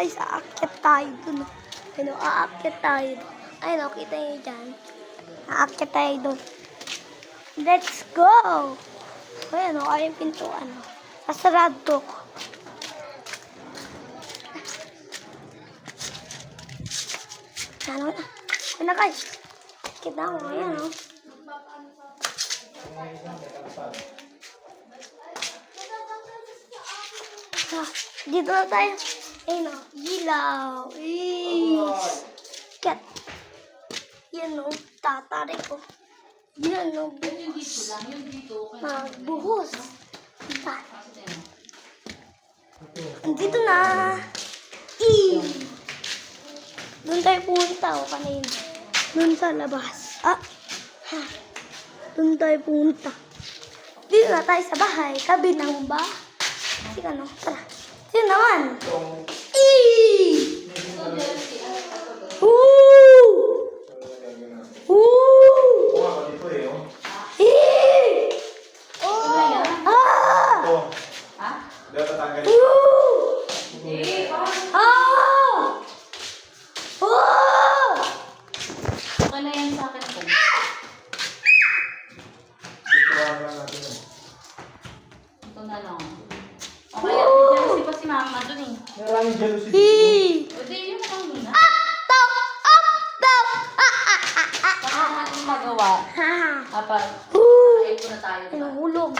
guys, aakyat tayo dun. Ayun o, aakyat tayo dun. Ayun o, kita nyo dyan. Aakyat tayo dun. Let's go! Ayun o, ayun pintuan o. Sasarado ko. Ano na? Ayun na guys. Kita mo, ayun o. Dito na tayo. Ayun o, ilaw. Kat. Yan o, tatarik ko. Yan o, buhos. Buhos. Dito na. Doon tayo punta o kanina. Doon sa labas. Doon tayo punta. Dito na tayo sa bahay. Kabilang ba? Sige ano, tara. Sino naman? Ano yan sa akin po? Ito na lang. Okay, jealousy pa si mama dun eh. Maraming jealousy dito. O di, yun lang muna. Stop! Baka natin magawa. Kapag ayaw ko na tayo. Pinuhulog.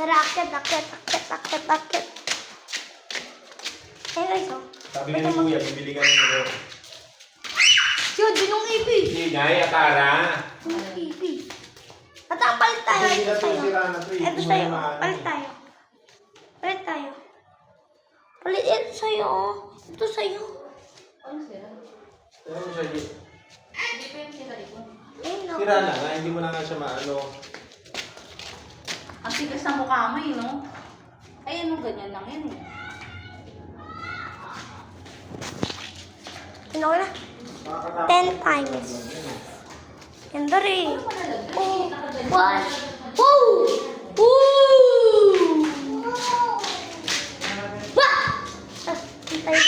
Tara, akit. Eh guys, oh. Sabi nga ni Kuya, bibili ka ng ito. Yun, binong ipi. Hindi, Nay, Atara. Binong ipi. Ata, palit tayo. Ito sa'yo. Ito sa'yo. Palit tayo. Palit ito sa'yo. Ito sa'yo. Ano sira? Ano mo siya dito? Hindi pa yung sira dito. Ayun, no. Sira na nga, hindi mo na nga siya maano. Ang tigas ng mukha mo eh, no? Ay, ano ganyan lang yan eh. Ano na? 10 times. And three. Oh, one. Woo! Woo! Wah! Tayo.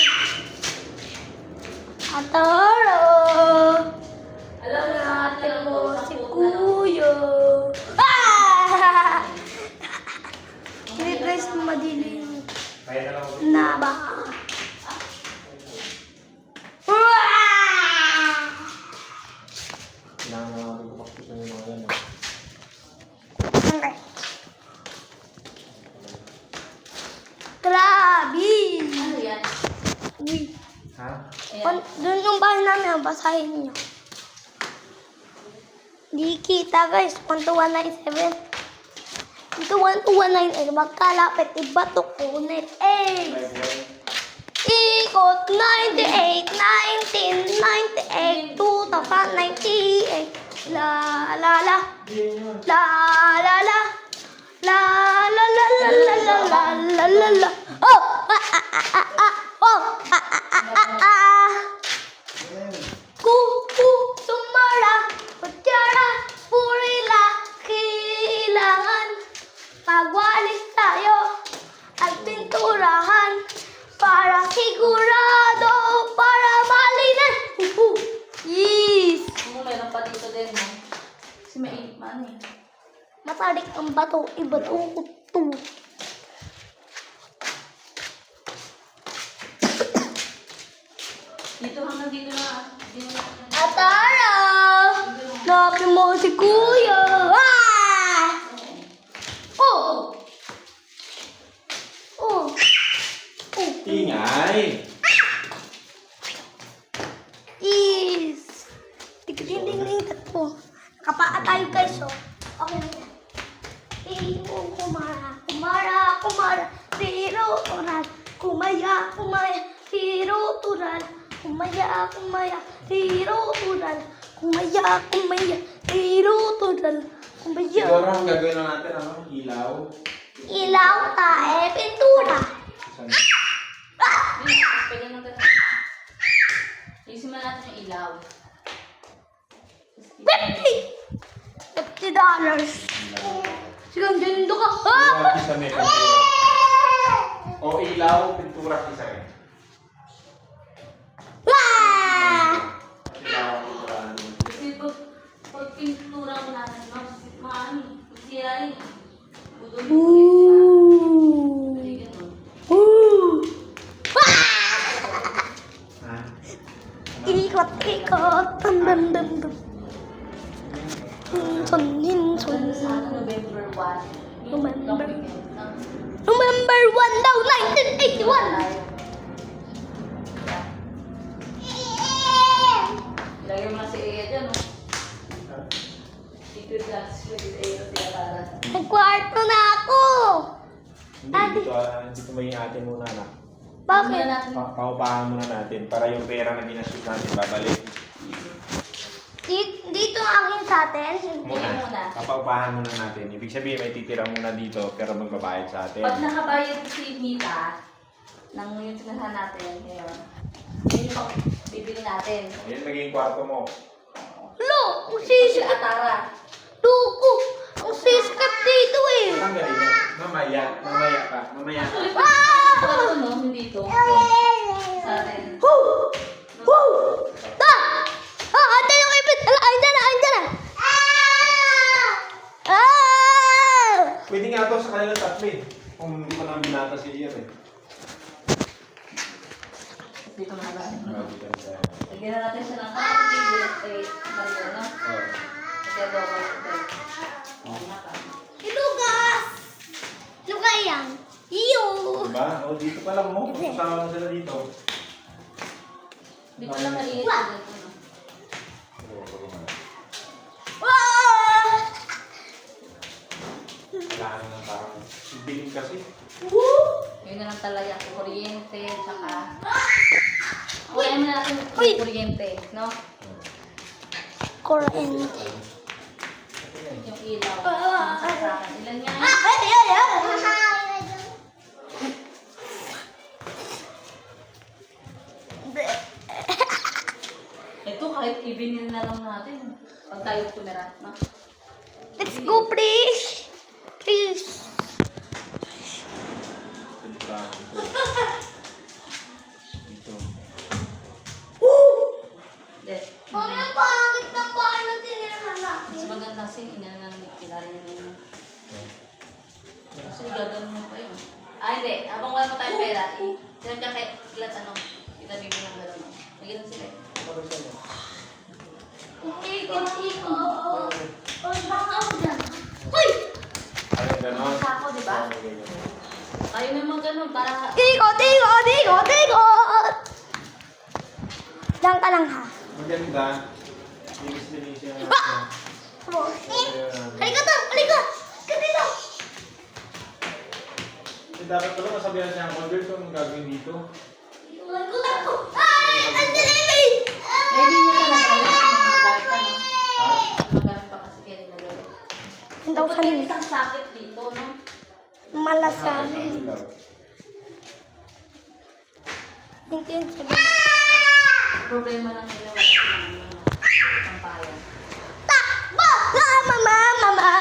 Atara! Alam natin mo si Kuya. Hindi guys, madilim Kaya na lang ako. na ba? Kailangan na natin kapakpusan yung mga yan. Okay. Grabe! Ano yan? Uy. Ha? Ayan. Doon yung bahay namin, basahin niyo. Di kita guys, 1297. Ito 1298, magkalapit, ibatok ko, net 8. Ikot 98, 1998, 2098. La la la, la la la, la la la la la la la la la. Oh, oh, Kuku, sumara, kutsara, purila, kailangan magwalis tayo at pinturahan para sigurado, para malinis. Yes! Meron pa dito din, no? Kasi may ano eh. Matarik ang bato, ibato ko to. Dito hanggang dito na. Atara! Napin mo si Kuya! Oh! Oh! Ingay! Is! Tigding-ding-ding po. Nakapaa tayo guys, oh. Okay na yan. Kumara, pero tural. Kumaya, pero tural. Kumaya, pero tural. Kumaya, pero tural. Kumaya. Siguro ang gagawin lang natin, ano? Ilaw. Ilaw tae, pintura. Saan? Pwede natin. Isiman natin yung ilaw. $50. Sigang ganda ka. Ilaw, isa may pintura. O ilaw, pintura, isa rin. doon. Ooh. Hindi ganun. Ooh. Ah! Ha? Ikot, ikot. Dum, dum, dum, dum. Hinson, hinson. Hanggang sa November 1. Yung November. long weekend, no? November 1 daw, 1981. Ilagay mo na si Ea dyan, no? Secret dance with Ea at Tia Tara. Nagkwarto na ako. Hindi, dito maging atin muna na. Bakit? Muna natin. Paupahan muna natin para yung pera na ginastos natin babalik. Dito ang akin sa atin. Muna. Papaupahan muna natin. Ibig sabihin may titira muna dito pero magbabayad sa atin. Pag nakabayad si Mita, ng yung sinasahan natin ngayon, yun yung bibili natin. Yan magiging kwarto mo. Lo, ang Si sisikat. Atara. Luko. Ang sisikat dito eh. Tanggalin yan. Mamaya ka. Mamaya ka. Ito, no? Hindi ito. Sa atin. Woo! Woo! Ate yung ipit. Andyan na. Ah! Pwede nga to sa kanila tatlo eh. Kung hindi pa namin binata si Ian eh. Dito na lang. Dito na tayo. Lagyan na natin siya ng kapatid. Mario, no? Oh. Kasi ito ako. Okay na ka. Lugas! Luga yan. Iyo! Diba? O, dito pa lang mo. Kasama mo sila dito. Dito lang maliit ko dito, no? Ah! Kailangan ng parang biling kasi. Woo! Yun na lang talaga. Kuryente, tsaka... Kuya mo na natin Uy! kuryente, no? Kuryente. Yung ilaw. Ah! Yung sasakan. Ilan yan? Ito, kahit ibinin na lang natin. Pag tayo tumira, no? Let's go, please. Please. Dito. Yes. Mami, pangit na paano tinirahan natin? Mas maganda kasi inanang kilala niya yun. Kasi gagawin mo pa yun. Ah, hindi. Habang wala pa tayong pera, sinadya kay ilan ano, itabi mo ng gano'n. Nagyan sila eh. Ikot. Baka ako dyan. Uy! Ay, gano'n. Sako, di ba? Ayaw na mga gano'n para... Ikot. Diyan ka lang ha. Maganda. Linis yan. Halika to! Halika dito! Dapat pala masabihan siya ang order kung gagawin dito. Ay! Ang delivery! Maybe niya pa nagalit ka, no? Ha? Magamit pa kasi kaya nagalit. Ang daw Dapat kanina. isang sakit dito, no? Malasamin. Thank you. Problema lang nila wala silang pampayan. Takbo! Mama!